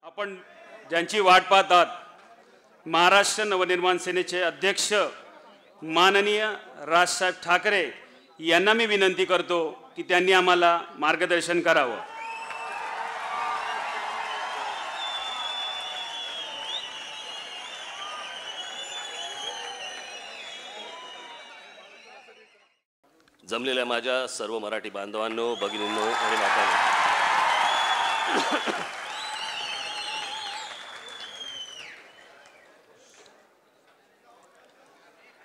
आपण ज्यांची वाट पाहतात, महाराष्ट्र नवनिर्माण सेनेचे अध्यक्ष माननीय राजसाहेब ठाकरे यांना मी विनंती करतो की त्यांनी आम्हाला मार्गदर्शन करावं. जमलेल्या माझ्या सर्व मराठी बांधवांनो, भगिनींनो आणि मातांनो,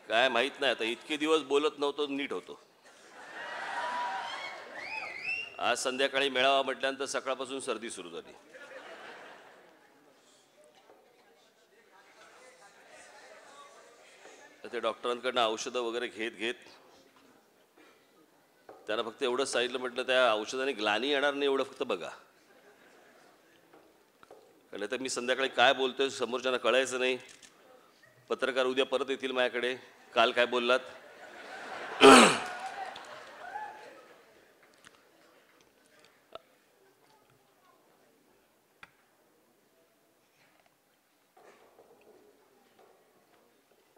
काय माहित नाही, आता इतके दिवस बोलत नव्हतो, नीट होतो. आज संध्याकाळी मेळावा म्हटल्यानंतर सकाळपासून सर्दी सुरू झाली. ते डॉक्टरांकडनं औषधं वगैरे घेत त्यांना फक्त एवढं सांगितलं, म्हटलं त्या औषधाने ग्लानी येणार नाही एवढं फक्त बघा. कारण तर मी संध्याकाळी काय बोलतोय समोरच्यांना कळायचं नाही. पत्रकार उद्या परत येतील माझ्याकडे, काल काय बोललात.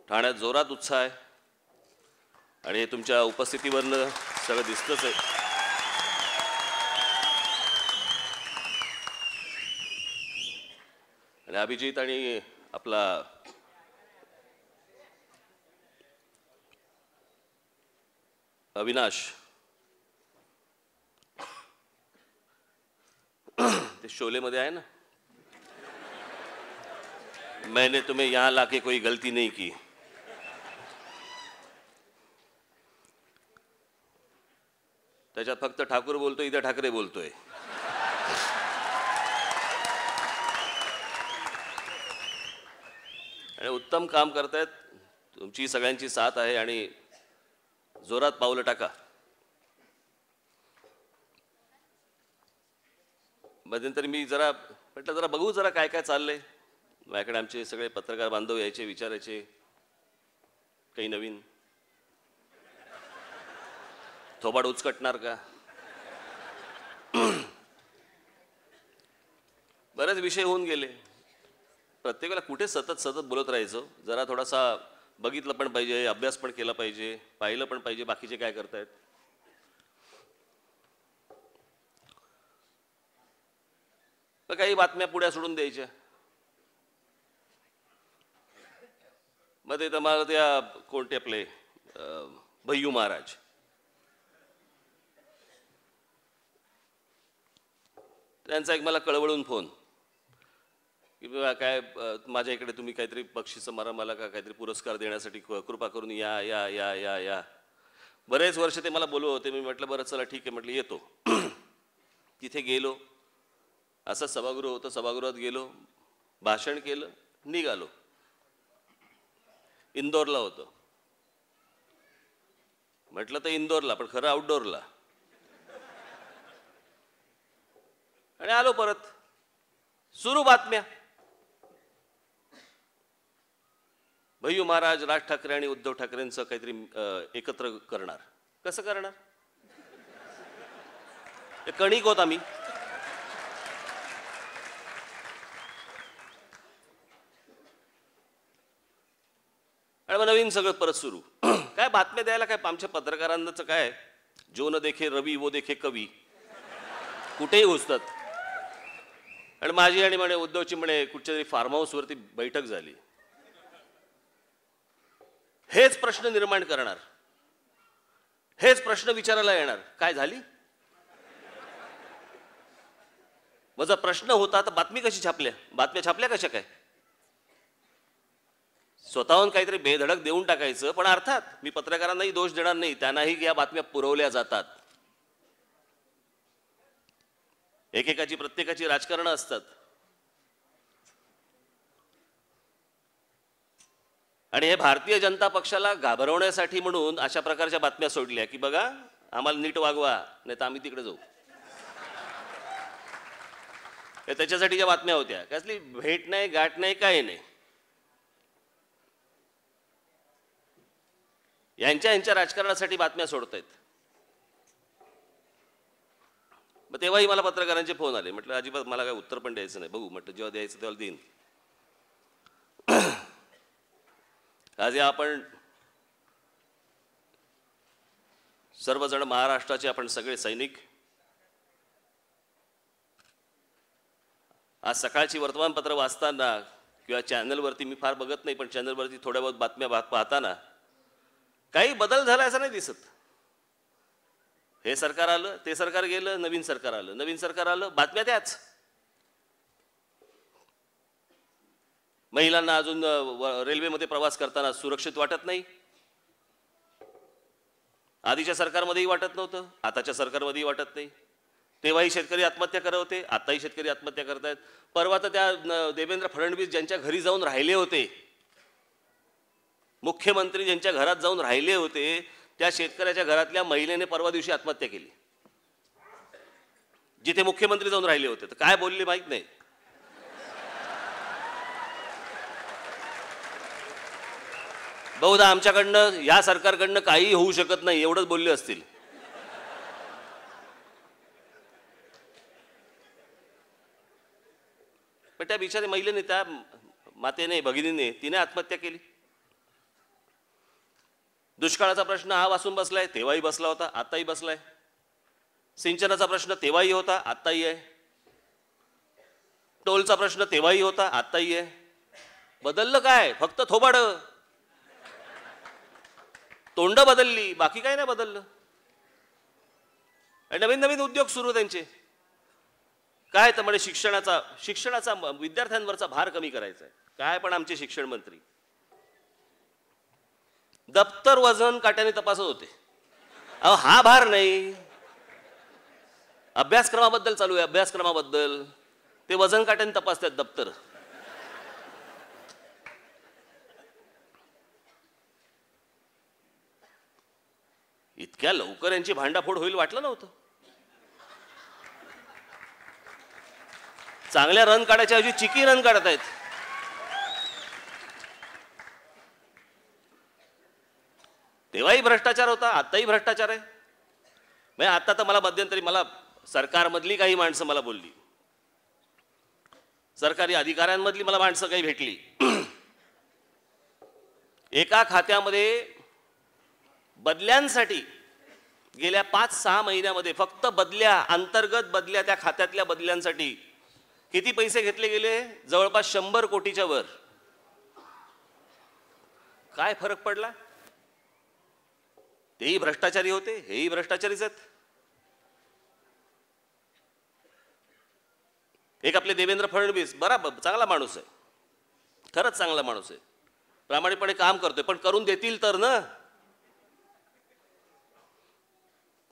ठाण्यात जोरात उत्साह आहे आणि हे तुमच्या उपस्थितीवरनं सगळं दिसतंच आहे. आणि अभिजित आणि आपला अविनाश ते शोलेमध्ये आहे ना, मैंने तुम्हें यहां लाके कोई गलती नहीं की. त्याच्यात फक्त ठाकूर बोलतोय, इथे ठाकरे बोलतोय. आणि उत्तम काम करतायत, तुमची सगळ्यांची साथ आहे आणि जोरात पावलं टाका. मध्यंतरी मी जरा म्हटलं जरा बघू जरा काय काय चाललंय. माझ्याकडे आमचे सगळे पत्रकार बांधव यायचे, विचारायचे काही नवीन, थोबाड उचकटणार का. बरेच विषय होऊन गेले. प्रत्येकाला कुठे सतत बोलत राहायचं. जरा थोडासा बघितलं पण पाहिजे, अभ्यास पण केला पाहिजे, पाहिलं पण पाहिजे बाकीचे काय करतायत. काही बातम्या पुढे सोडून द्यायच्या. मग ते मला त्या कोणते आपले भय्यू महाराज, त्यांचा एक मला कळवळून फोन की काय माझ्या इकडे तुम्ही काहीतरी बक्षीस मारा, मला का काहीतरी पुरस्कार देण्यासाठी कृपा करून या या या या या. बरेच वर्ष ते मला बोलवत होते. मी म्हटलं बरं चला ठीक आहे, म्हटलं येतो. तिथे गेलो. असं सभागृह होतं, सभागृहात गेलो, भाषण केलं, निघालो. इंदोरला होतं. म्हटलं तर इंदोरला, पण खरं आउटडोअरला. आणि आलो परत. सुरू बातम्या. भय्यू महाराज राज ठाकरे आणि उद्धव ठाकरेंचं काहीतरी एकत्र करणार. कसं करणार. कणिक होत आम्ही. आणि मग नवीन सगळं परत सुरू. काय बातम्या द्यायला काय आमच्या पत्रकारांचं काय, जो न देखे रवी वो देखे कवी, कुठेही घुसतात. आणि माझी आणि म्हणे उद्धवची म्हणे कुठच्या तरी फार्म हाऊसवरती बैठक झाली. हेच प्रश्न निर्माण करणार, हेच प्रश्न विचारायला येणार. काय झाली. माझा प्रश्न होता तर बातमी कशी छापल्या, बातम्या छापल्या कशा काय. स्वतःहून काहीतरी बेधडक देऊन टाकायचं. पण अर्थात मी पत्रकारांनाही दोष देणार नाही, त्यांनाही या बातम्या पुरवल्या जातात. एकेकाची प्रत्येकाची राजकारणं असतात. आणि हे भारतीय जनता पक्षाला घाबरवण्यासाठी म्हणून अशा प्रकारच्या बातम्या सोडल्या की बघा आम्हाला नीट वागवा, नाही तर आम्ही तिकडे जाऊ. त्याच्यासाठीच्या बातम्या होत्या. कसली भेट नाही, गाठ नाही, काय नाही. यांच्या राजकारणासाठी बातम्या सोडतायत. मग तेव्हाही मला पत्रकारांचे फोन आले. म्हटलं अजिबात मला काय उत्तर पण द्यायचं नाही, बघू म्हटलं जेव्हा द्यायचं तेव्हा देईन. आज आपण सर्वजण महाराष्ट्राचे आपण सगळे सैनिक आज सकाळची वर्तमानपत्र वाचताना किंवा चॅनलवरती, मी फार बघत नाही पण चॅनलवरती थोड्या बहुत बातम्या पाहताना काही बदल झाला असं नाही दिसत. हे सरकार आलं, ते सरकार गेलं, नवीन सरकार आलं, नवीन सरकार आलं, बातम्या त्याच. महिलांना अजून रेल्वेमध्ये प्रवास करताना सुरक्षित वाटत नाही. आधीच्या सरकारमध्येही वाटत नव्हतं, आताच्या सरकारमध्येही वाटत नाही. तेव्हाही शेतकरी आत्महत्या करत होते, आताही शेतकरी आत्महत्या करतायत. परवा तर त्या देवेंद्र फडणवीस ज्यांच्या घरी जाऊन राहिले होते, मुख्यमंत्री ज्यांच्या घरात जाऊन राहिले होते, त्या शेतकऱ्याच्या घरातल्या महिलेने परवा दिवशी आत्महत्या केली, जिथे मुख्यमंत्री जाऊन राहिले होते. तर काय बोलले माहित नाही. बहुधा आमच्याकडनं, या सरकारकडनं काही होऊ शकत नाही एवढंच बोलले असतील. पण त्या बिचारी महिलेने, त्या मातेने, भगिनीने, तिने आत्महत्या केली. दुष्काळाचा प्रश्न हा वाचून बसलाय, तेव्हाही बसला होता, आताही बसलाय. सिंचनाचा प्रश्न तेव्हाही होता, आताही आहे. टोलचा प्रश्न तेव्हाही होता, आताही आहे. बदललं काय? फक्त थोबाड, तोंड बदलली, बाकी काय नाही बदललं. नवीन नवीन उद्योग सुरू त्यांचे. काय तर म्हणजे शिक्षणाचा विद्यार्थ्यांवरचा भार कमी करायचा आहे. काय पण आमचे शिक्षण मंत्री दप्तर वजन काट्याने तपासत होते. अहो हा भार नाही, अभ्यासक्रमाबद्दल चालू आहे, अभ्यासक्रमाबद्दल ते वजन काट्याने तपासतात दप्तर. इतक्या लवकर यांची भांडाफोड होईल वाटलं नव्हतं. चांगल्या रन काढायच्या ऐवजी चिकी रन काढत आहेत. तेव्हाही भ्रष्टाचार होता, आताही भ्रष्टाचार आहे. म्हणजे आता तर मला मध्यंतरी सरकारमधली काही माणसं मला बोलली, सरकारी अधिकाऱ्यांमधली मला माणसं काही भेटली. एका खात्यामध्ये बदल्यांसाठी गेल्या 5-6 महिन्यामध्ये फक्त बदल्या, अंतर्गत बदल्या, त्या खात्यातल्या बदल्यांसाठी किती पैसे घेतले गेले? जवळपास 100 कोटीच्या वर. काय फरक पडला? तेही भ्रष्टाचारी होते, हेही भ्रष्टाचारीच आहेत. एक आपले देवेंद्र फडणवीस, बराबर चांगला माणूस आहे, खरंच चांगला माणूस आहे, प्रामाणिकपणे काम करतोय, पण करून देतील तर ना.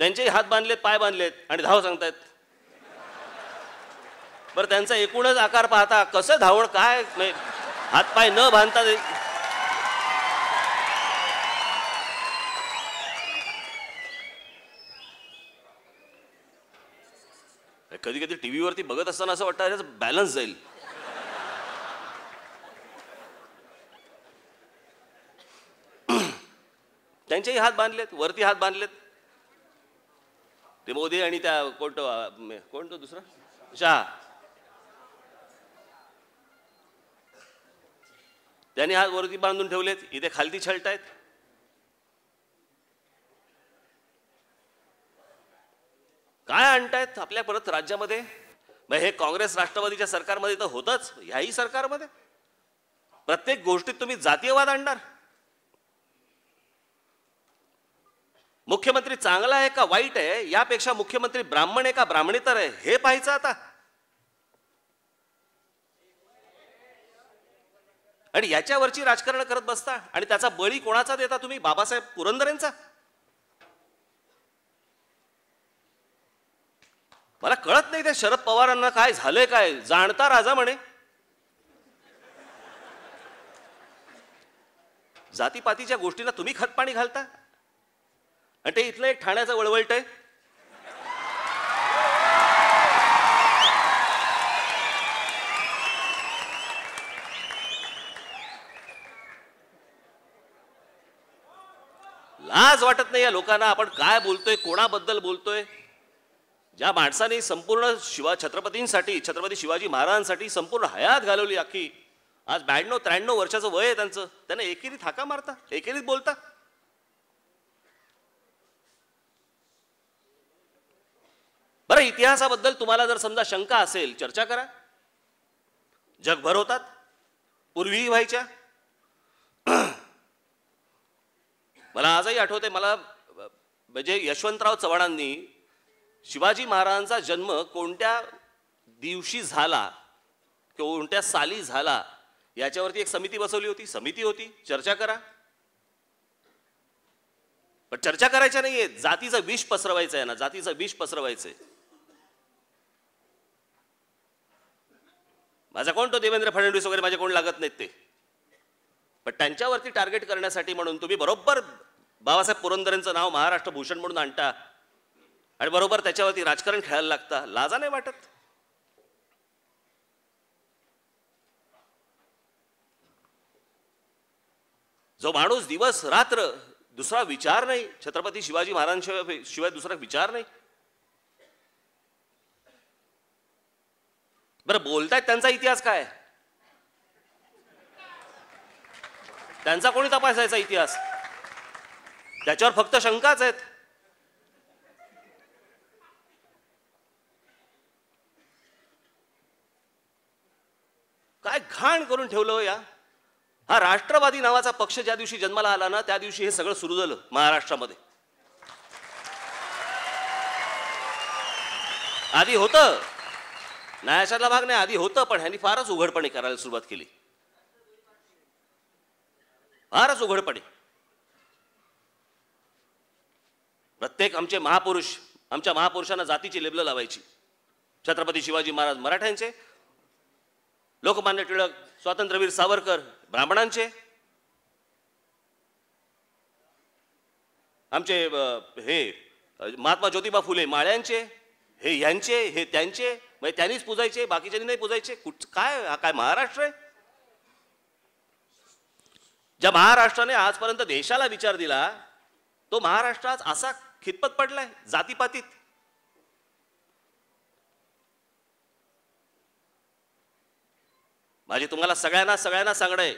त्यांचेही हात बांधलेत, पाय बांधलेत आणि धाव सांगतायत. बरं त्यांचा एकूणच आकार पाहता कसं धावण, काय हातपाय न बांधता कधी कधी टीव्हीवरती बघत असताना असं वाटतं बॅलन्स जाईल. त्यांचेही हात बांधलेत, वरती हात बांधलेत. ते मोदी आणि त्या कोणतो दुसरा शहा, त्यांनी हात वरती बांधून ठेवलेत, इथे खालती छळतायत. काय आणतायत आपल्या परत राज्यामध्ये? हे काँग्रेस राष्ट्रवादीच्या सरकारमध्ये तर होतच, ह्याही सरकारमध्ये प्रत्येक गोष्टीत तुम्ही जातीयवाद आणणार. मुख्यमंत्री चांगला आहे का वाईट आहे, यापेक्षा मुख्यमंत्री ब्राह्मण आहे का ब्राह्मणेतर आहे हे पाहायचं आता. आणि याच्यावरची राजकारण करत बसता आणि त्याचा बळी कोणाचा देता तुम्ही? बाबासाहेब पुरंदरेंचा. मला कळत नाही त्या शरद पवारांना काय झालंय, काय जाणता राजा म्हणे. जातीपातीच्या गोष्टीला तुम्ही खतपाणी घालता आणि ते इथलं एक ठाण्याचं वळवळट आहे. लाज वाटत नाही या लोकांना? आपण काय बोलतोय, कोणाबद्दल बोलतोय? ज्या माणसाने संपूर्ण छत्रपतींसाठी, छत्रपती शिवाजी महाराजांसाठी संपूर्ण हयात घालवली अख्खी, आज 92-93 वर्षाचं वय आहे त्यांचं, त्यांना एकेरीत हाका मारता, एकेरीत बोलता. बरं, इतिहासाबद्दल तुम्हाला जर समजा शंका असेल, चर्चा करा. जगभर होतात, पूर्वीही व्हायच्या. मला आजही आठवते, मला म्हणजे यशवंतराव चव्हाणांनी शिवाजी महाराजांचा जन्म कोणत्या दिवशी झाला, कोणत्या साली झाला, याच्यावरती एक समिती बसवली होती. समिती होती, चर्चा करा. पण चर्चा करायच्या नाहीये, जातीचं विष पसरवायचं आहे ना, जातीचं विष पसरवायचंय. माझा कोण तो देवेंद्र फडणवीस वगैरे माझे कोण लागत नाहीत ते, पण त्यांच्यावरती टार्गेट करण्यासाठी म्हणून तुम्ही बरोबर बाबासाहेब पुरंदरेंचं नाव महाराष्ट्र भूषण म्हणून आणता आणि बरोबर त्याच्यावरती राजकारण खेळायला लागता. लाजा नाही वाटत? जो माणूस दिवस रात्र दुसरा विचार नाही, छत्रपती शिवाजी महाराजांशिवाय दुसरा विचार नाही. बरं, बोलतायत त्यांचा इतिहास काय? त्यांचा कोणी तपासायचा इतिहास? त्याच्यावर फक्त शंकाच आहेत. काय घाण करून ठेवलं या. हा राष्ट्रवादी नावाचा पक्ष ज्या दिवशी जन्माला आला ना, त्या दिवशी हे सगळं सुरू झालं महाराष्ट्रामध्ये. आधी होतं, न्यायाशातला भाग नाही, आधी होतं, पण ह्यांनी फारच उघडपणे करायला सुरुवात केली, फारच उघडपणे. प्रत्येक आमचे महापुरुष, आमच्या महापुरुषांना जातीची लेबलं लावायची. छत्रपती शिवाजी महाराज मराठ्यांचे, लोकमान्य टिळक स्वातंत्र्यवीर सावरकर ब्राह्मणांचे, आमचे हे महात्मा ज्योतिबा फुले माळ्यांचे, हे यांचे, हे त्यांचे, म्हणजे त्यांनीच पूजायचे, बाकीच्यांनी नाही पूजायचे. काय हा काय महाराष्ट्र आहे? ज्या महाराष्ट्राने आजपर्यंत देशाला विचार दिला, तो महाराष्ट्र आज असा खितपत पडलाय जातीपातीत. माझी तुम्हाला सगळ्यांना सांगणं आहे,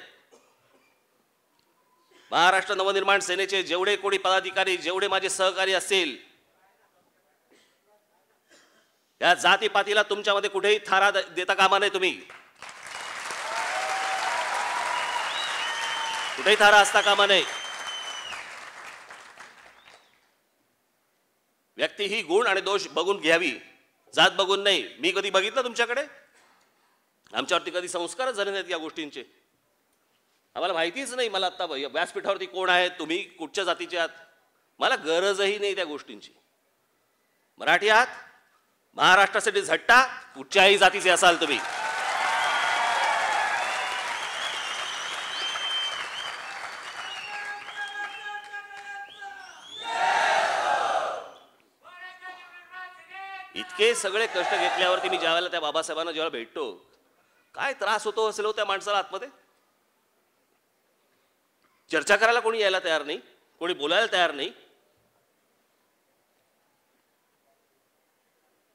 महाराष्ट्र नवनिर्माण सेनेचे जेवढे कोणी पदाधिकारी, जेवढे माझे सहकारी असतील, या जातीपातीला तुमच्यामध्ये कुठेही थारा देता कामा नये. तुम्ही कुठेही थारा असता कामा नये. व्यक्ती ही गुण आणि दोष बघून घ्यावी, जात बघून नाही. मी कधी बघितलं तुमच्याकडे? आमच्यावरती कधी संस्कारच झाले नाहीत या गोष्टींचे. आम्हाला माहितीच नाही. मला आता व्यासपीठावरती कोण आहे, तुम्ही कुठच्या जातीचे आहात, मला गरजही नाही त्या गोष्टींची. मराठी आहात, महाराष्ट्रासाठी झट्टा, कुठच्याही जातीचे असाल तुम्ही. इतके सगळे कष्ट घेतल्यावरती मी ज्यावेळेला त्या बाबासाहेबांना जेव्हा भेटतो, काय त्रास होतो असेल त्या माणसाला आतमध्ये. चर्चा करायला कोणी यायला तयार नाही, कोणी बोलायला तयार नाही.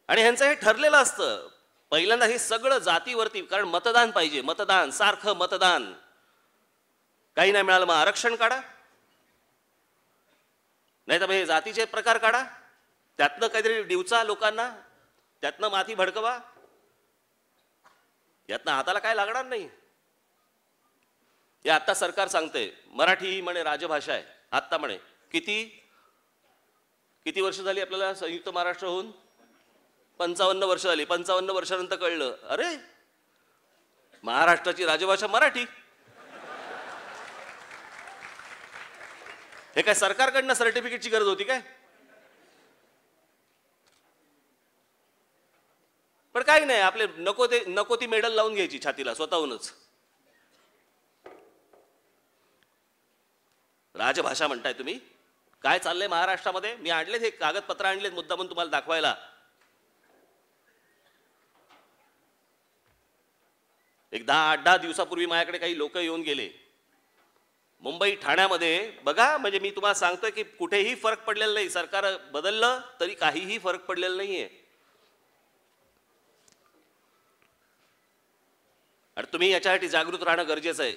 आणि ह्यांचं हे ठरलेलं असतं पहिल्यांदा हे सगळं जातीवरती, कारण मतदान पाहिजे, मतदान, सारखं मतदान. काही नाही मिळालं मग आरक्षण काढा, नाही तर हे जातीचे प्रकार काढा, त्यातनं काहीतरी डिवचा लोकांना, त्यातनं माती भडकवा. यातनं हाताला काय लागणार नाही. हे आता सरकार सांगते मराठी ही म्हणे राजभाषा आहे. आत्ता म्हणे किती वर्ष झाली आपल्याला संयुक्त महाराष्ट्र होऊन? 55 वर्ष झाली. 55 वर्षानंतर कळलं, अरे महाराष्ट्राची राजभाषा मराठी. हे काय सरकारकडनं सर्टिफिकेटची गरज होती काय? पण काही नाही, आपले नको ती मेडल लावून घ्यायची छातीला स्वतःहूनच. राजभाषा म्हणताय तुम्ही? काय चाललंय महाराष्ट्रामध्ये? मी आणलेत हे कागदपत्र, आणलेत मुद्दामून तुम्हाला दाखवायला. एक 10-8 दिवसापूर्वी माझ्याकडे काही लोक येऊन गेले. मुंबई ठाण्यामध्ये बघा, म्हणजे मी तुम्हाला सांगतोय की कुठेही फरक पडलेला नाही. सरकार बदललं तरी काहीही फरक पडलेला नाहीये. आणि तुम्ही याच्यासाठी जागृत राहणं गरजेचं आहे.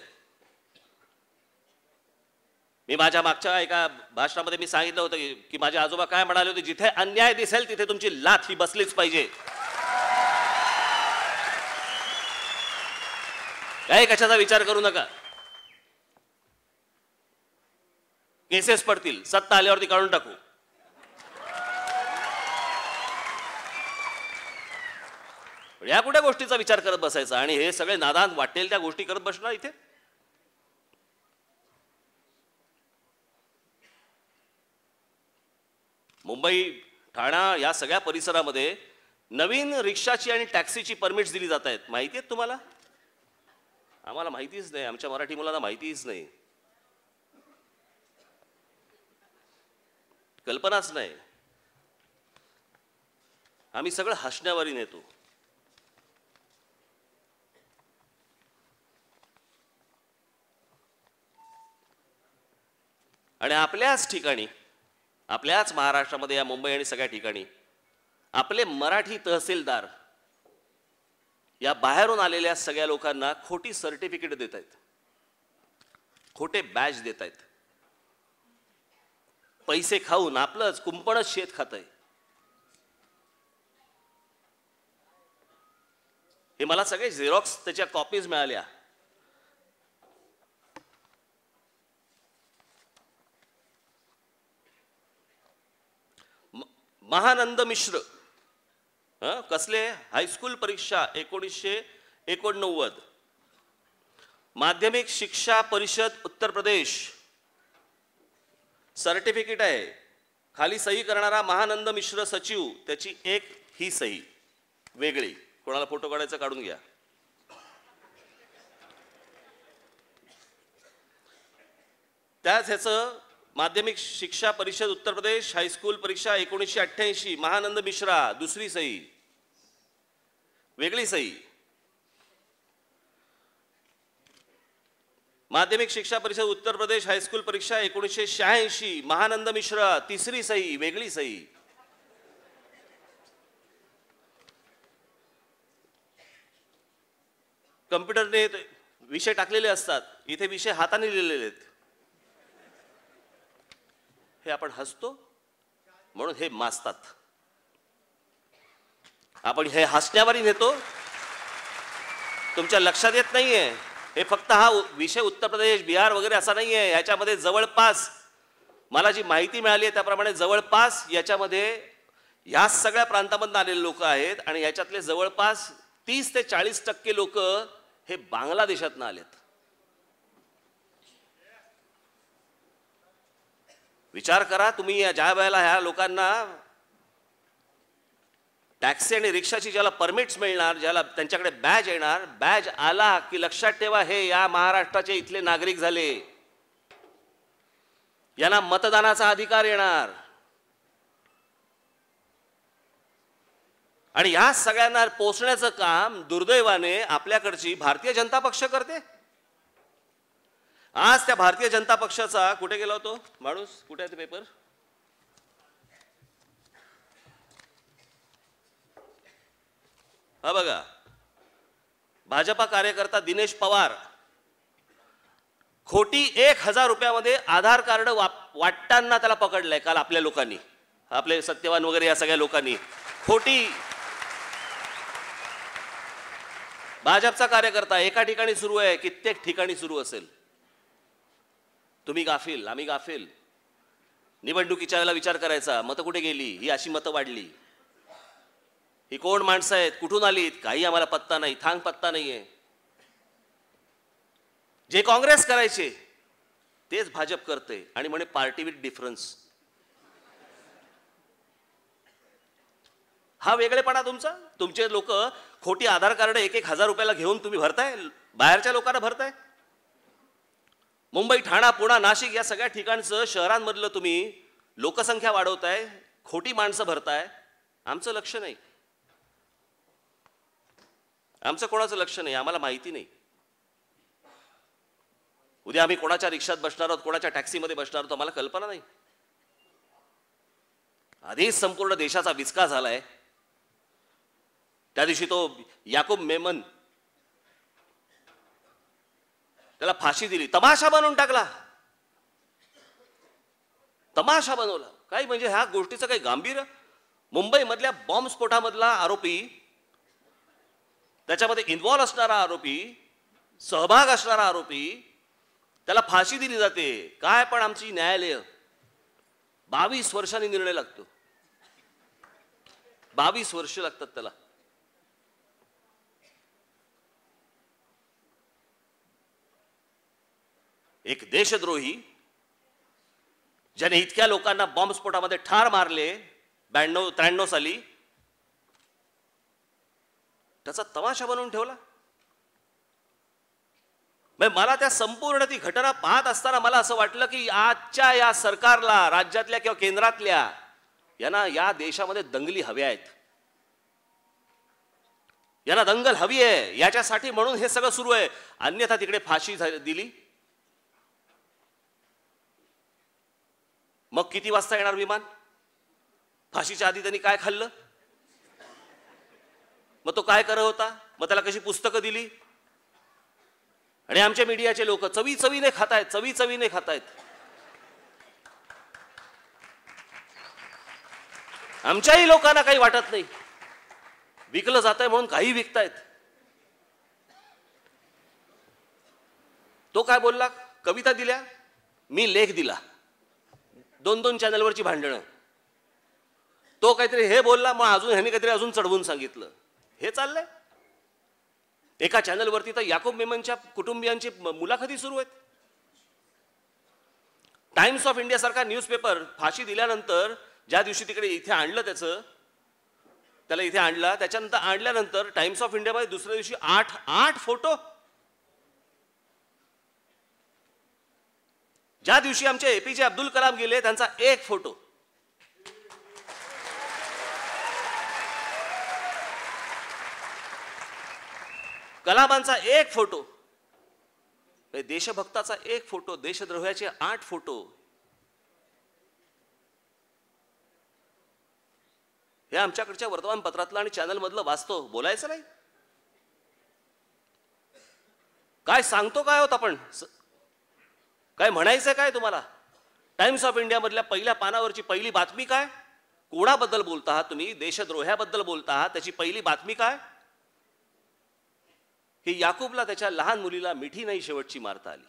मी माझ्या मागच्या एका भाषणामध्ये मी सांगितलं होतं की माझे आजोबा काय म्हणाले होते, जिथे अन्याय दिसेल तिथे तुमची लाथ ही बसलीच पाहिजे. काय कशाचा विचार करू नका. केसेस पडतील, सत्ता आल्यावरती काढून टाकू. या कुठल्या गोष्टीचा विचार करत बसायचा आणि हे सगळे नादान वाटेल त्या गोष्टी करत बसणार इथे. मुंबई, ठाणा या सगळ्या परिसरामध्ये नवीन रिक्षाची आणि टॅक्सीची परमिट्स दिली जात आहेत. माहिती आहेत तुम्हाला? आम्हाला माहितीच नाही, आमच्या मराठी मुलांना माहितीच नाही, कल्पनाच नाही. आम्ही सगळं हसण्यावारी नेतो. आणि आपल्याच ठिकाणी, आपल्याच महाराष्ट्रामध्ये, या मुंबई आणि सगळ्या ठिकाणी आपले मराठी तहसीलदार या बाहेरून आलेल्या सगळ्या लोकांना खोटी सर्टिफिकेट देत आहेत, खोटे बॅज देत आहेत. पैसे खाऊन आपलंच कुंपणच शेत खात आहे. हे मला सगळे झेरॉक्स त्याच्या कॉपीज मिळाल्या. महानंद मिश्र, कसले? हायस्कूल परीक्षा 1989, माध्यमिक शिक्षा परिषद उत्तर प्रदेश, सर्टिफिकेट आहे. खाली सही करणारा महानंद मिश्र सचिव, त्याची एक ही सही वेगळी. कोणाला फोटो काढायचा काढून घ्या. त्याच ह्याचं माध्यमिक शिक्षा परिषद उत्तर प्रदेश हायस्कूल परीक्षा 1988, महानंद मिश्रा, दुसरी सही, वेगळी सही. माध्यमिक शिक्षा परिषद उत्तर प्रदेश हायस्कूल परीक्षा 1986, महानंद मिश्रा, तिसरी सही, वेगळी सही. कम्प्युटरने विषय टाकलेले असतात, इथे विषय हाताने लिहिलेले आहेत. हे आपण हसतो म्हणून हे माजतात. आपण हे हसण्यावारी नेतो, तुमच्या लक्षात येत नाहीये. हे फक्त हा विषय उत्तर प्रदेश, बिहार वगैरे असा नाहीये. याच्यामध्ये जवळपास, मला जी माहिती मिळाली आहे त्याप्रमाणे, जवळपास याच्यामध्ये ह्या सगळ्या प्रांतामधून आलेले लोक आहेत आणि याच्यातले जवळपास 30 ते 40% लोक हे बांगलादेशातून आलेत. विचार करा तुम्ही, ज्या वेळेला ह्या लोकांना टॅक्सी आणि रिक्षाची ज्याला परमिट्स मिळणार, ज्याला त्यांच्याकडे बॅज येणार, बॅज आला की लक्षात ठेवा हे या महाराष्ट्राचे इथले नागरिक झाले, यांना मतदानाचा अधिकार येणार. आणि या सगळ्यांना पोचण्याचं काम दुर्दैवाने आपल्याकडची भारतीय जनता पक्ष करते. आज त्या भारतीय जनता पक्षाचा, कुठे गेला होतो माणूस, कुठे आहे ते पेपर? हा बघा, भाजपा कार्यकर्ता दिनेश पवार खोटी 1000 रुपयामध्ये आधार कार्ड वाटताना त्याला पकडलंय काल आपल्या लोकांनी, आपले सत्यवान वगैरे या सगळ्या लोकांनी. खोटी भाजपचा कार्यकर्ता, एका ठिकाणी सुरू आहे, कित्येक ठिकाणी सुरू असेल. तुम्ही गाफील, आम्ही गाफील. निवडणुकीच्या वेळेला विचार करायचा, मतं कुठे गेली, ही अशी मतं वाढली, ही कोण माणसं आहेत, कुठून आलीत, काही आम्हाला पत्ता नाही, थांग पत्ता नाहीये. जे काँग्रेस करायचे तेच भाजप करते आणि म्हणे पार्टी विथ डिफरन्स. हा वेगळेपणा तुमचा. तुमचे लोक खोटी आधार कार्ड 1000 रुपयाला घेऊन तुम्ही भरताय, बाहेरच्या लोकांना भरताय. मुंबई, ठाणा, पुणा, नाशिक या सगळ्या ठिकाणचं, शहरांमधलं तुम्ही लोकसंख्या वाढवताय, खोटी माणसं भरताय. आमचं लक्ष नाही, आमचं कोणाचं लक्ष नाही, आम्हाला माहिती नाही. उद्या आम्ही कोणाच्या रिक्षात बसणार आहोत, कोणाच्या टॅक्सीमध्ये बसणार आहोत, आम्हाला कल्पना नाही. आधीच संपूर्ण देशाचा विचका झालाय. त्या दिवशी तो याकूब मेमन त्याला फाशी दिली, तमाशा बनवून टाकला, तमाशा बनवला. काही म्हणजे ह्या गोष्टीचं काही गांभीर्य? मुंबईमधल्या बॉम्बस्फोटामधला आरोपी, त्याच्यामध्ये इन्व्हॉल्व असणारा आरोपी, सहभाग असणारा आरोपी, त्याला फाशी दिली जाते. काय पण आमची न्यायालय 22 वर्षांनी निर्णय लागतो. 22 वर्ष लागतात त्याला. एक देशद्रोही ज्याने इतक्या लोकांना बॉम्बस्फोटामध्ये ठार मारले 92-93 साली, त्याचा तमाशा बनवून ठेवला. मला त्या संपूर्ण ती घटना पाहत असताना मला असं वाटलं की आजच्या या सरकारला, राज्यातल्या किंवा केंद्रातल्या, यांना या देशामध्ये दंगली हव्या आहेत, यांना दंगल हवी आहे याच्यासाठी म्हणून हे सगळं सुरू आहे. अन्यथा तिकडे फाशी दिली, मग किती वाजता येणार विमान? फाशीच्या आधी त्यांनी काय खाल्लं? मग तो काय करत होता? मग त्याला कशी पुस्तकं दिली? आणि आमच्या मीडियाचे लोक चवी चवीने खातायत, चवी चवीने खातायत. आमच्याही लोकांना काही वाटत नाही, विकलं जात आहे म्हणून काही विकतायत. तो काय बोलला? कविता दिल्या, मी लेख दिला, 2-2 चॅनलवरची भांडणं. तो काहीतरी हे बोलला, मग अजून ह्याने काहीतरी अजून चढवून सांगितलं. हे चाललंय. एका चॅनलवरती तर याकूब मेमनच्या कुटुंबियांची मुलाखती सुरू आहेत. टाइम्स ऑफ इंडिया सारखा न्यूजपेपर फाशी दिल्यानंतर ज्या दिवशी तिकडे इथे आणलं, त्याला इथे आणला, त्याच्यानंतर आणल्यानंतर टाइम्स ऑफ इंडियामध्ये दुसऱ्या दिवशी 8 फोटो. ज्या दिवशी आमचे एपीजे अब्दुल कलाम गेले त्यांचा 1 फोटो. कलामांचा 1 फोटो, देशभक्ताचा 1 फोटो, देशद्रोहाचे 8 फोटो. हे आमच्याकडच्या वर्तमानपत्रातलं आणि चॅनलमधलं वाचतो, बोलायचं नाही. काय सांगतो काय होत आपण? काय म्हणायचं काय तुम्हाला? टाइम्स ऑफ इंडिया मधल्या पहिल्या पानावरची पहिली बातमी काय? कोणाबद्दल बोलता आहात तुम्ही? देशद्रोह्याबद्दल बोलता आहात. त्याची पहिली बातमी काय? की याकूबला त्याच्या लहान मुलीला मिठी नाही शेवटची मारता आली.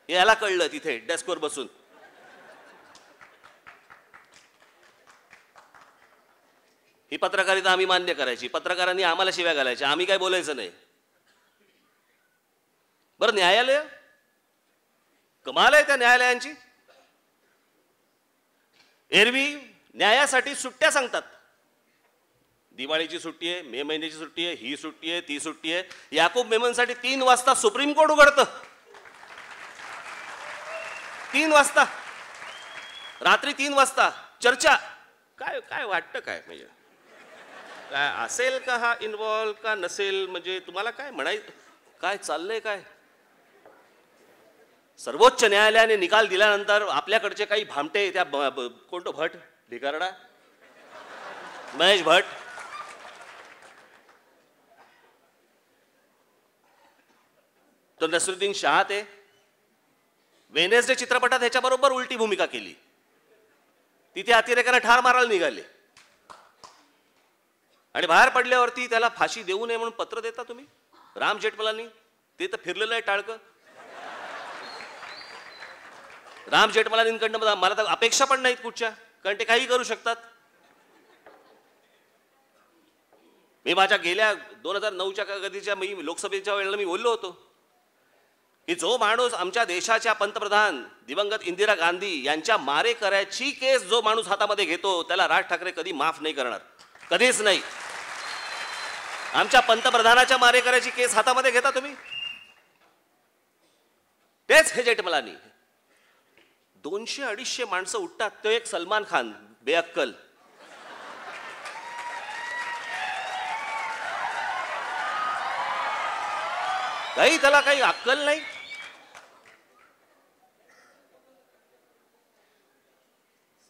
याला कळलं तिथे डेस्कवर बसून. ही पत्रकारिता आम्ही मान्य करायची, पत्रकारांनी आम्हाला शिव्या घालायच्या, आम्ही काय बोलायचं नाही. बरं, न्यायालय, कमाल आहे त्या न्यायालयांची. एरवी न्यायासाठी सुट्ट्या सांगतात. दिवाळीची सुट्टी आहे, मे महिन्याची सुट्टी आहे, ही सुट्टी आहे, ती सुट्टी आहे. याकूब मेमनसाठी 3 वाजता सुप्रीम कोर्ट उघडतं. 3 वाजता, रात्री 3 वाजता चर्चा. काय काय वाटतं काय? म्हणजे काय असेल का हा इन्व्हॉल्व का नसेल? म्हणजे तुम्हाला काय म्हणायचं? काय चाललंय काय? सर्वोच्च न्यायालयाने निकाल दिल्यानंतर आपल्याकडचे काही भामटे, त्या कोणतो भट, भिकारडा महेश भट, तो नसरुद्दीन शाह, ते वेनेसडे चित्रपटात ह्याच्याबरोबर उलटी भूमिका केली. तिथे अतिरेकांना ठार मारायला निघाले आणि बाहेर पडल्यावरती त्याला फाशी देऊ नये म्हणून पत्र देता तुम्ही. राम जेठमलानी, ते तर फिरलेलं आहे टाळकं. राम जेठमलानींकडनं मला तर अपेक्षा पण नाहीत कुठच्या, कारण ते काही करू शकतात. मी माझ्या गेल्या 2009च्या कधीच्या मी लोकसभेच्या वेळेला मी बोललो होतो की जो माणूस आमच्या देशाच्या पंतप्रधान दिवंगत इंदिरा गांधी यांच्या मारेकऱ्याची केस जो माणूस हातामध्ये घेतो त्याला राज ठाकरे कधी माफ नाही करणार, कधीच नाही. आमच्या पंतप्रधानाच्या मारेकऱ्याची केस हातामध्ये घेता तुम्ही. तेच हे जेठमलानी. 200-250 माणसं उठतात, तो एक सलमान खान बेअक्कल. काही त्याला काही अक्कल नाही.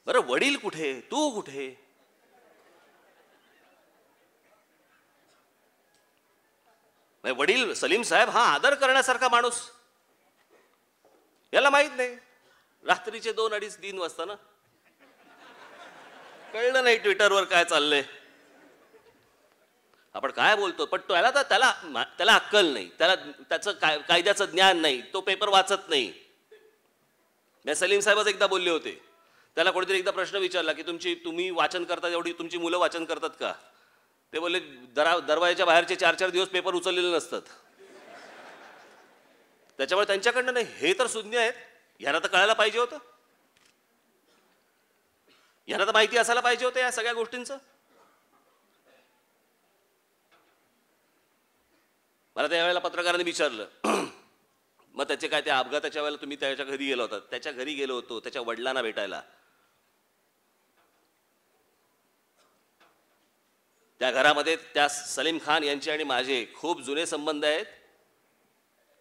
बरं, वडील कुठे, तू कुठे? वडील सलीम साहेब हा आदर करण्यासारखा माणूस, याला माहित नाही रात्रीचे 2-2:30-3 वाजता ना, कळलं नाही ट्विटरवर काय चाललंय, आपण काय बोलतो. पण त्याला अक्कल नाही, त्याचं कायद्याचं ज्ञान नाही, तो पेपर वाचत नाही. मी सलीम साहेबच एकदा बोलले होते, त्याला कोणीतरी एकदा प्रश्न विचारला की तुम्ही वाचन करता, एवढी तुमची मुलं वाचन करतात का? ते बोलले दरवाजाच्या बाहेरचे 4-4 दिवस पेपर उचललेले नसतात. त्याच्यामुळे त्यांच्याकडनं नाही, हे तर सुज्ञ आहेत, यांना तर कळायला पाहिजे होतं, यांना तर माहिती असायला पाहिजे होतं या सगळ्या गोष्टींचं. मला त्यावेळेला पत्रकारांनी विचारलं, मग त्याचे काय, त्या अपघाताच्या वेळेला तुम्ही त्याच्या घरी गेला होता? त्याच्या घरी गेलो होतो, त्याच्या वडिलांना भेटायला. त्या घरामध्ये त्या सलीम खान यांचे आणि माझे खूप जुने संबंध आहेत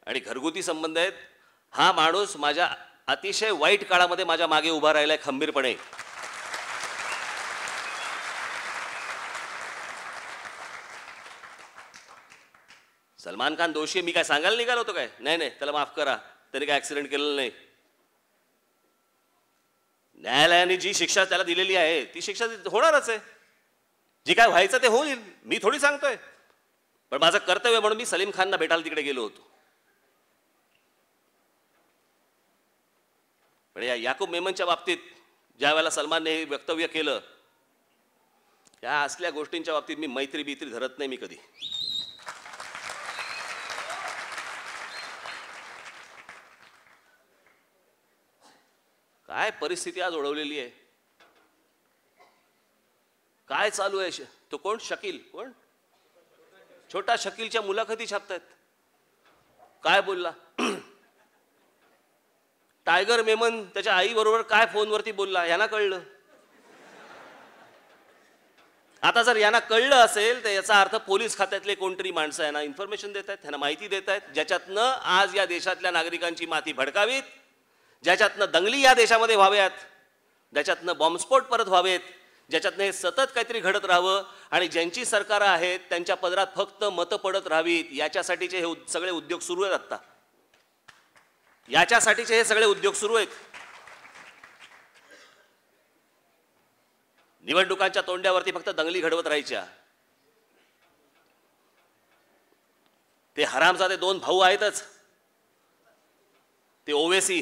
आणि घरगुती संबंध आहेत. हा माणूस माझ्या अतिशय वाईट काळामध्ये माझ्या मागे उभा राहिलाय खंबीरपणे. सलमान खान दोषी मी काय सांगायला निघालो होतो काय? नाही, त्याला माफ करा, त्याने काय ऍक्सिडेंट केलेलं नाही. न्यायालयाने जी शिक्षा त्याला दिलेली आहे ती शिक्षा होणारच आहे, जी काय व्हायचं ते होईल, मी थोडी सांगतोय. पण माझं कर्तव्य म्हणून मी सलीम खानना भेटायला तिकडे गेलो होतो. पण या याकूब मेमनच्या बाबतीत ज्या वेळेला सलमानने हे वक्तव्य केलं, त्या असल्या गोष्टींच्या बाबतीत मी मैत्री धरत नाही मी कधी. काय परिस्थिती आज ओढवलेली आहे, काय चालू आहे. तो कोण, शकील, कोण छोटा शकीलच्या मुलाखती छापतायत. काय बोलला टायगर मेमन, त्याच्या आई बरोबर काय फोनवरती बोलला, यांना कळलं. आता जर यांना कळलं असेल तर याचा अर्थ पोलीस खात्यातले कोणतरी माणसं यांना इन्फॉर्मेशन देत आहेत, यांना माहिती देत आहेत, ज्याच्यातनं आज या देशातल्या नागरिकांची माथी भडकावीत, ज्याच्यातनं दंगली या देशामध्ये व्हाव्यात, ज्याच्यातनं बॉम्बस्फोट परत व्हावेत, ज्याच्यातनं हे सतत काहीतरी घडत राहावं आणि ज्यांची सरकारं आहेत त्यांच्या पदरात फक्त मतं पडत राहावीत, याच्यासाठीचे हे सगळे उद्योग सुरू आहेत. आता याच्यासाठीचे हे सगळे उद्योग सुरू आहेत. निवडणुकांच्या तोंड्यावरती फक्त दंगली घडवत राहायच्या. ते हरामजादे 2 भाऊ आहेतच, ते ओवेसी,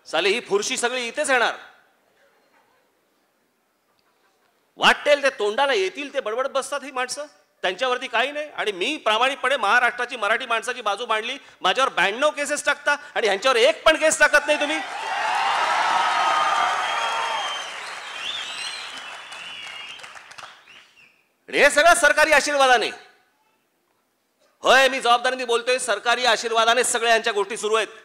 साले ही फुरशी सगळी इथेच येणार. वाटेल ते तोंडाला येतील ते बडबडत बसतात ही माणसं, त्यांच्यावरती काही नाही. आणि मी प्रामाणिकपणे महाराष्ट्राची मराठी माणसाची बाजू मांडली. माझ्यावर 92 केसेस टाकता आणि ह्यांच्यावर एक पण केस टाकत नाही तुम्ही. हे सगळं सरकारी आशीर्वादाने, होय मी जबाबदारीने बोलतोय, सरकारी आशीर्वादाने सगळ्या यांच्या गोष्टी सुरू आहेत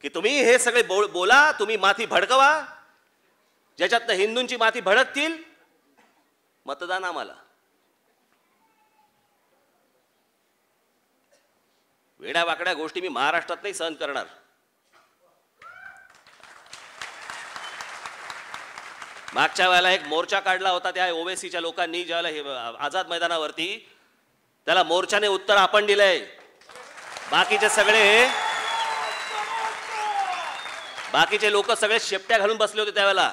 की तुम्ही हे सगळे बोला, तुम्ही माथी भडकवा, ज्याच्यातनं हिंदूंची माथी भडकतील, मतदान आम्हाला. वेड्या वाकड्या गोष्टी मी महाराष्ट्रात नाही सहन करणार. मागच्या वेळेला एक मोर्चा काढला होता त्या ओवेसीच्या लोकांनी, ज्यावेळेला हे आझाद मैदानावरती, त्याला मोर्चाने उत्तर आपण दिलंय. बाकीचे लोक सगळे शेपट्या घालून बसले होते त्यावेळेला.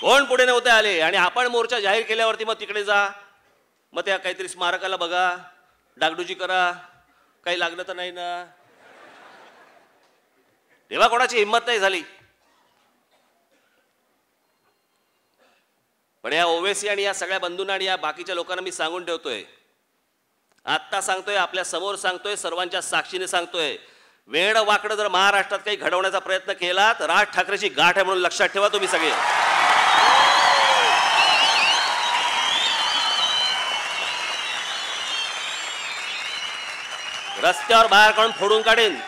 कोण पुढे नव्हते आले. आणि आपण मोर्चा जाहीर केल्यावरती मग तिकडे जा, मग त्या काहीतरी स्मारकाला बघा, डागडुजी करा, काही लागलं तर नाही ना. तेव्हा कोणाची हिंमत नाही झाली. पण या ओवेसी आणि या सगळ्या बंधूंना आणि या बाकीच्या लोकांना मी सांगून ठेवतोय, आत्ता सांगतोय, आपल्या समोर सांगतोय, सर्वांच्या साक्षीने सांगतोय, वेड वाकडं जर महाराष्ट्रात काही घडवण्याचा प्रयत्न केला तर राज ठाकरेची गाठ आहे म्हणून लक्षात ठेवा तुम्ही सगळे. रस्त्यावर बाहेर काढून फोडून काढेन.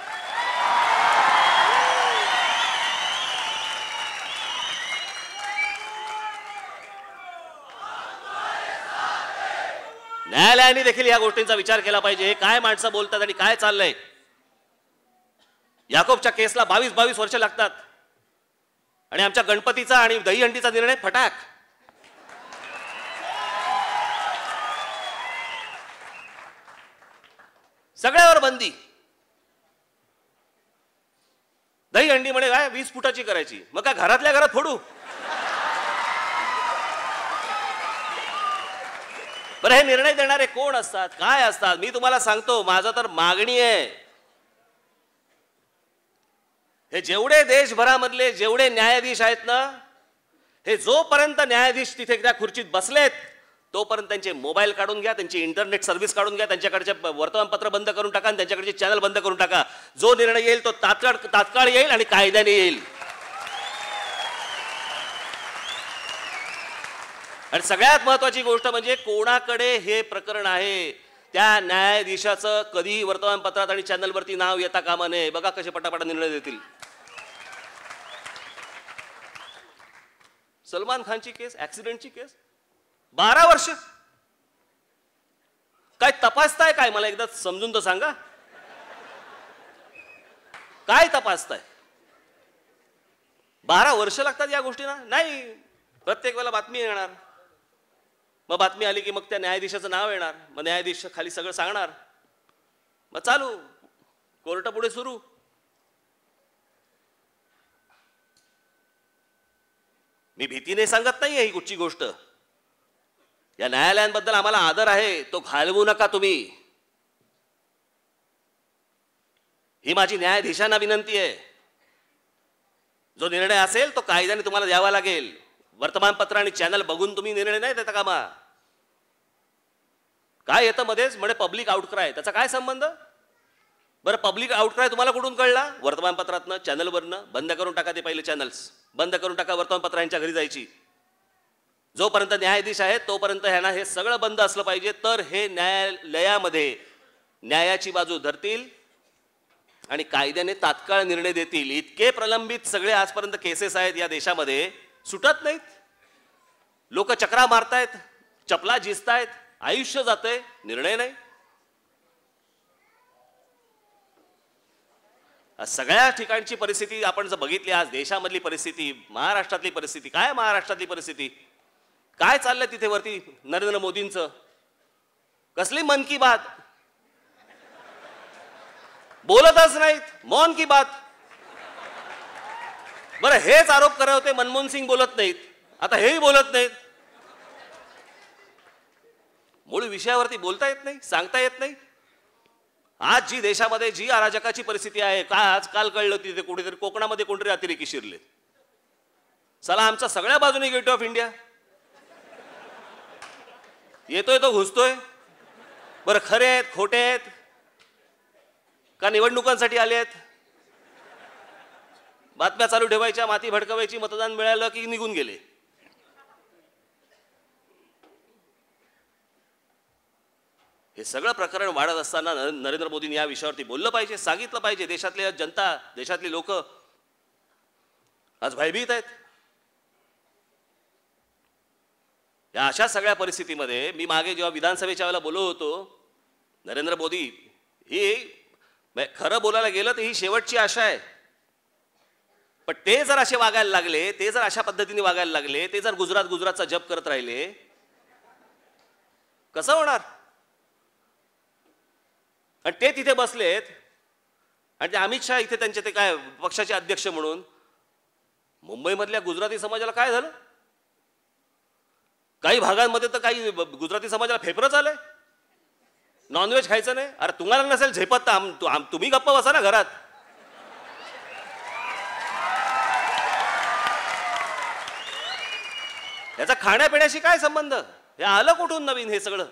न्यायालयाने देखील या गोष्टींचा विचार केला पाहिजे. हे काय माणसं बोलतात आणि काय चाललंय. याकोबच्या केसला 22 वर्ष लागतात आणि आमच्या गणपतीचा आणि दहीहंडीचा निर्णय फटाक. सगळ्यावर बंदी. दहीहंडी म्हणे काय 20 फुटाची करायची, मग काय घरातल्या घरात फोडू. बरं, हे निर्णय देणारे कोण असतात, काय असतात? मी तुम्हाला सांगतो, माझं तर मागणी आहे, हे जेवढे देशभरामधले जेवढे न्यायाधीश आहेत ना, हे जोपर्यंत न्यायाधीश तिथे त्या खुर्चीत बसलेत तोपर्यंत त्यांचे मोबाईल काढून घ्या, त्यांची इंटरनेट सर्व्हिस काढून घ्या, त्यांच्याकडचे वर्तमानपत्र बंद करून टाका आणि त्यांच्याकडचे चॅनल बंद करून टाका. जो निर्णय येईल तो तात्काळ येईल आणि कायद्याने येईल. आणि सगळ्यात महत्वाची गोष्ट म्हणजे कोणाकडे हे प्रकरण आहे त्या न्यायाधीशाचं कधीही वर्तमानपत्रात आणि चॅनलवरती नाव येता कामा नये. बघा कसे पटापटा निर्णय देतील. सलमान खानची केस, ऍक्सिडेंटची केस, 12 वर्ष. काय तपासताय काय? मला एकदा समजून तर सांगा, काय तपासताय? 12 वर्ष लागतात या गोष्टींना? नाही, प्रत्येक वेळेला बातमी येणार, मग बातमी आली की मग त्या न्यायाधीशाचं नाव येणार, मग न्यायाधीश खाली सगळं सांगणार, मग चालू कोर्ट पुढे सुरू. मी भीतीने सांगत नाहीये ही कुठची गोष्ट. या न्यायालयांबद्दल आम्हाला आदर आहे, तो घालवू नका तुम्ही. ही माझी न्यायाधीशांना विनंती आहे. जो निर्णय असेल तो कायद्याने तुम्हाला द्यावा लागेल. वर्तमानपत्र आणि चॅनल बघून तुम्ही निर्णय नाही देता कामा. काय येतं मध्येच म्हणजे पब्लिक आउटक्राय, त्याचा काय संबंध? बरं, पब्लिक आउटक्राय तुम्हाला कुठून कळला? वर्तमानपत्रातनं, चॅनलवरनं. बंद करून टाका ते पहिले चॅनल्स, बंद करून टाका वर्तमानपत्रांच्या घरी जायची. जोपर्यंत न्यायाधीश आहेत तोपर्यंत ह्यांना हे सगळं बंद असलं पाहिजे, तर हे न्यायालयामध्ये न्यायाची बाजू धरतील आणि कायद्याने तात्काळ निर्णय देतील. इतके प्रलंबित सगळे आजपर्यंत केसेस आहेत या देशामध्ये, सुटत नाहीत. लोक चक्रा मारतायत, चपला झिजतायत, आयुष्य जातंय, निर्णय नाही. सगळ्या ठिकाणची परिस्थिती आपण जर बघितली, आज देशामधली परिस्थिती, महाराष्ट्रातली परिस्थिती, काय महाराष्ट्रातली परिस्थिती, काय चाललंय तिथे वरती नरेंद्र मोदींचं? कसली मन की बात, बोलतच नाहीत, मौन की बात. बरं, हेच आरोप करत होते मनमोहन सिंग बोलत नाहीत, आता हेही बोलत नाहीत. मूळ विषयावरती बोलता येत नाही, सांगता येत नाही. आज जी देशामध्ये जी अराजकाची परिस्थिती आहे, आज काल कळलं तिथे कुठेतरी कोकणामध्ये कोणतरी अतिरेकी शिरले. चला, आमच्या सगळ्या बाजूने गेट ऑफ इंडिया येतोय तो घुसतोय. बरं, खरे आहेत खोटे आहेत का निवडणुकांसाठी आले आहेत? बातम्या चालू ठेवायच्या, माती भडकवायची, मतदान मिळालं की निघून गेले. हे सगळं प्रकरण वाढत असताना नरेंद्र मोदींनी या विषयावरती बोललं पाहिजे, सांगितलं पाहिजे. देशातली जनता, देशातली लोक आज भयभीत आहेत. या अशा सगळ्या परिस्थितीमध्ये मी मागे जेव्हा विधानसभेच्या वेळेला बोललो होतो, नरेंद्र मोदी ही खरं बोलायला गेलं तर ही शेवटची आशा आहे. पण ते जर असे वागायला लागले, ते जर अशा पद्धतीने वागायला लागले, ते जर गुजरातचा जप करत राहिले, कसं होणार? आणि ते तिथे बसलेत आणि ते अमित शहा इथे त्यांचे ते काय पक्षाचे अध्यक्ष म्हणून. मुंबईमधल्या गुजराती समाजाला काय झालं? काही भागांमध्ये तर काही गुजराती समाजाला फेफरच आलंय, नॉनव्हेज खायचं नाही. अरे तुम्हाला नसेल झेपत तर तुम्ही गप्प बसा ना घरात. याचा खाण्यापिण्याशी काय संबंध? हे आलं कुठून नवीन हे सगळं?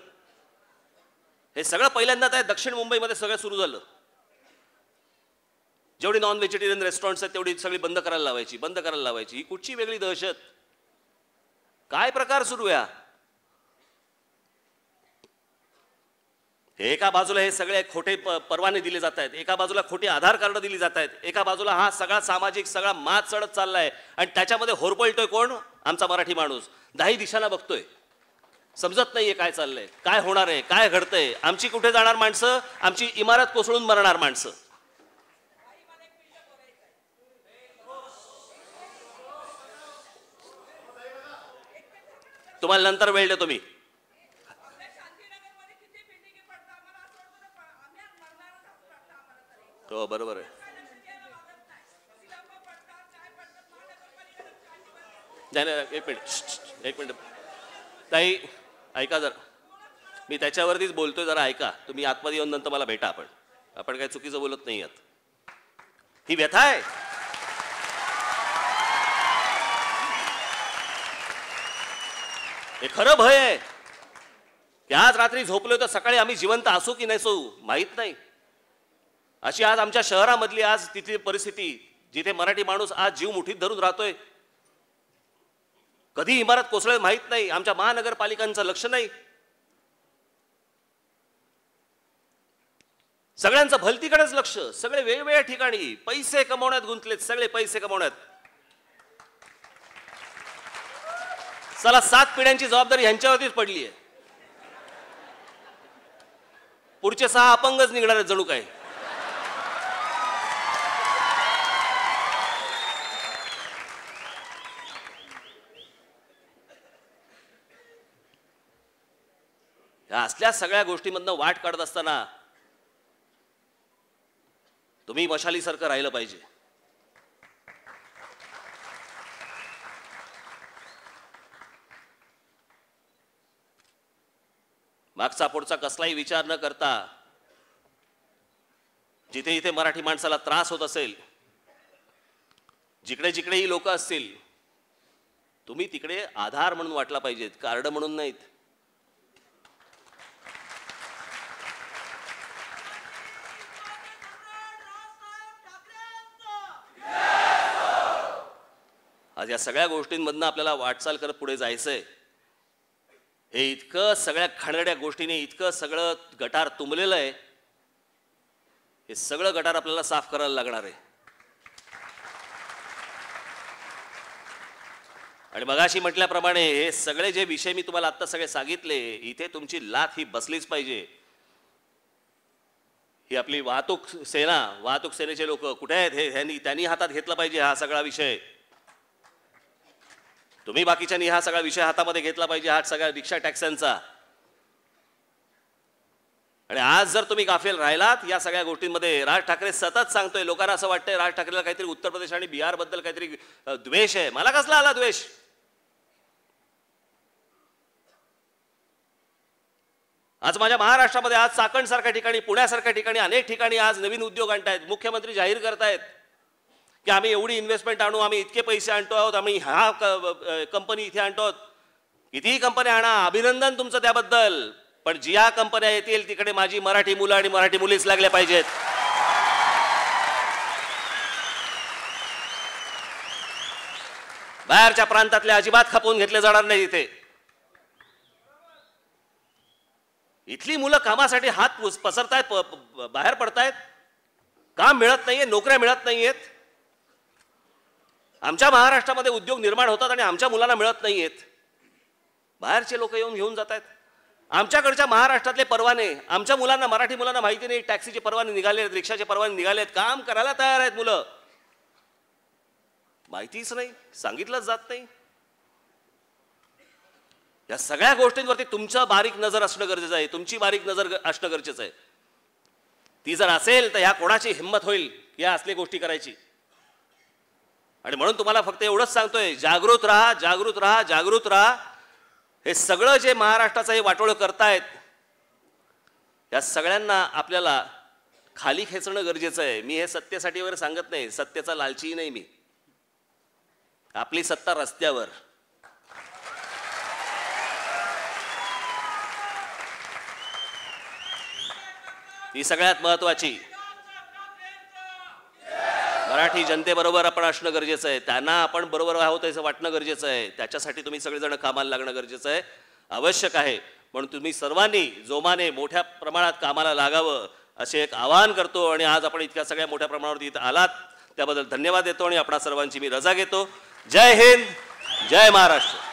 हे सगळं पहिल्यांदाच आहे दक्षिण मुंबईमध्ये सगळं सुरू झालं. जेवढी नॉन व्हेजिटेरियन रेस्टॉरंट्स आहेत तेवढी सगळी बंद करायला लावायची. ही कुठची वेगळी दहशत? काय प्रकार सुरू आहे? एका बाजूला हे सगळे खोटे परवाने दिले जात आहेत, एका बाजूला खोटी आधार कार्ड दिली जात आहेत, एका बाजूला हा सगळा सामाजिक सगळा मात चढत चाललाय आणि त्याच्यामध्ये होरपळतोय कोण? आमचा मराठी माणूस. 10 दिशांना बघतोय, समजत नाहीये काय चाललंय, काय होणार आहे, काय घडतंय. आमची कुठे जाणार माणसं, आमची इमारत कोसळून मरणार माणसं. तुम्हाला नंतर वेळ देतो मी. हो बरोबर आहे. नाही नाही एक मिनिट ताई ऐका जरा, मी त्याच्यावरतीच बोलतोय, जरा ऐका. तुम्ही आतमध्ये येऊन नंतर मला भेटा. आपण काही चुकीचं बोलत नाही आहात. ही व्यथा आहे. हे खरं भय आहे की आज रात्री झोपलोय तर सकाळी आम्ही जिवंत असू की नसू माहीत नाही. अशी आज आमच्या शहरामधली आज तिथे परिस्थिती, जिथे मराठी माणूस आज जीव मुठीत धरून राहतोय. कधी इमारत कोसळेल माहीत नाही. आमच्या महानगरपालिकांचं लक्ष नाही. सगळ्यांचं भलतीकडेच लक्ष. सगळे वेगवेगळ्या ठिकाणी पैसे कमवण्यात गुंतलेत. सगळे पैसे कमवण्यात. चला 7 पिढ्यांची जबाबदारी ह्यांच्यावरतीच पडली आहे. पुढचे 6 अपंगच निघणार आहेत जणू काय. असल्या सगळ्या गोष्टींमधनं वाट काढत असताना तुम्ही मशालीसारखं राहिलं पाहिजे. मागचा पुढचा कसलाही विचार न करता जिथे जिथे मराठी माणसाला त्रास होत असेल, जिकडे जिकडेही लोक असतील, तुम्ही तिकडे आधार म्हणून वाटला पाहिजेत, कार्ड म्हणून नाहीत. आज या सगळ्या गोष्टींमधनं आपल्याला वाटचाल करत पुढे जायचंय. हे इतकं सगळ्या घाणेरड्या गोष्टीने इतकं सगळं गटार तुंबलेलं आहे. हे सगळं गटार आपल्याला साफ करायला लागणार आहे. आणि मगाशी म्हटल्याप्रमाणे हे सगळे जे विषय मी तुम्हाला आता सगळे सांगितले, इथे तुमची लाथ ही बसलीच पाहिजे. ही आपली वाहतूक सेनेचे लोक कुठे आहेत हे त्यांनी हातात घेतला पाहिजे हा सगळा विषय. तुम्ही बाकीच्यांनी हा सगळा विषय हातामध्ये घेतला पाहिजे, हा सगळ्या रिक्षा टॅक्सांचा. आणि आज जर तुम्ही गाफील राहिलात या सगळ्या गोष्टींमध्ये, राज ठाकरे सतत सांगतोय, लोकांना असं वाटतंय राज ठाकरेला काहीतरी उत्तर प्रदेश आणि बिहार बद्दल काहीतरी द्वेष आहे. मला कसला आला द्वेष? आज माझ्या महाराष्ट्रामध्ये आज चाकणसारख्या ठिकाणी, पुण्यासारख्या ठिकाणी, अनेक ठिकाणी आज नवीन उद्योग आणतायत. मुख्यमंत्री जाहीर करतायत की आम्ही एवढी इन्व्हेस्टमेंट आणू, आम्ही इतके पैसे आणतो आहोत, आम्ही हा कंपनी इथे आणतो आहोत. कितीही कंपन्या आणा, अभिनंदन तुमचं त्याबद्दल. पण ज्या कंपन्या येतील तिकडे माझी मराठी मुलं आणि मराठी मुलीच लागल्या पाहिजेत. बाहेरच्या प्रांतातले अजिबात खपवून घेतले जाणार नाही. इथली मुलं कामासाठी हात पसरतायत, बाहेर पडतायत. काम मिळत नाहीये, नोकऱ्या मिळत नाहीयेत. आमच्या महाराष्ट्रामध्ये उद्योग निर्माण होतात आणि आमच्या मुलांना मिळत नाहीयेत. बाहेरचे लोक येऊन घेऊन जात आहेत. आमच्याकडच्या महाराष्ट्रातले परवाने आमच्या मुलांना, मराठी मुलांना माहिती नाही. टॅक्सीचे परवाने निघाले आहेत, रिक्षाचे परवाने निघाले आहेत, काम करायला तयार आहेत मुलं. माहितीच नाही, सांगितलंच जात नाही. या सगळ्या गोष्टींवरती तुमचं बारीक नजर असणं गरजेचं आहे. तुमची बारीक नजर असणं गरजेचं आहे. ती जर असेल तर ह्या कोणाची हिंमत होईल या असल्या गोष्टी करायची? आणि म्हणून तुम्हाला फक्त एवढंच सांगतोय, जागृत राहा, जागृत राहा, जागृत राहा. हे सगळं जे महाराष्ट्राचं हे वाटोळं करतायत, या सगळ्यांना आपल्याला खाली खेचणं गरजेचं आहे. मी हे सत्तेसाठी वगैरे सांगत नाही, सत्तेचा लालची नाही मी. आपली सत्ता रस्त्यावर. ती सगळ्यात महत्वाची. मराठी जनतेबरोबर आपण असणं गरजेचं आहे. त्यांना आपण बरोबर आहोत असं वाटणं गरजेचं आहे. त्याच्यासाठी तुम्ही सगळेजण कामाला लागणं गरजेचं आहे, आवश्यक आहे. म्हणून तुम्ही सर्वांनी जोमाने मोठ्या प्रमाणात कामाला लागावं असे एक आवाहन करतो. आणि आज आपण इतक्या सगळ्या मोठ्या प्रमाणावर इथं आलात त्याबद्दल धन्यवाद देतो आणि आपणा सर्वांची मी रजा घेतो. जय हिंद, जय महाराष्ट्र.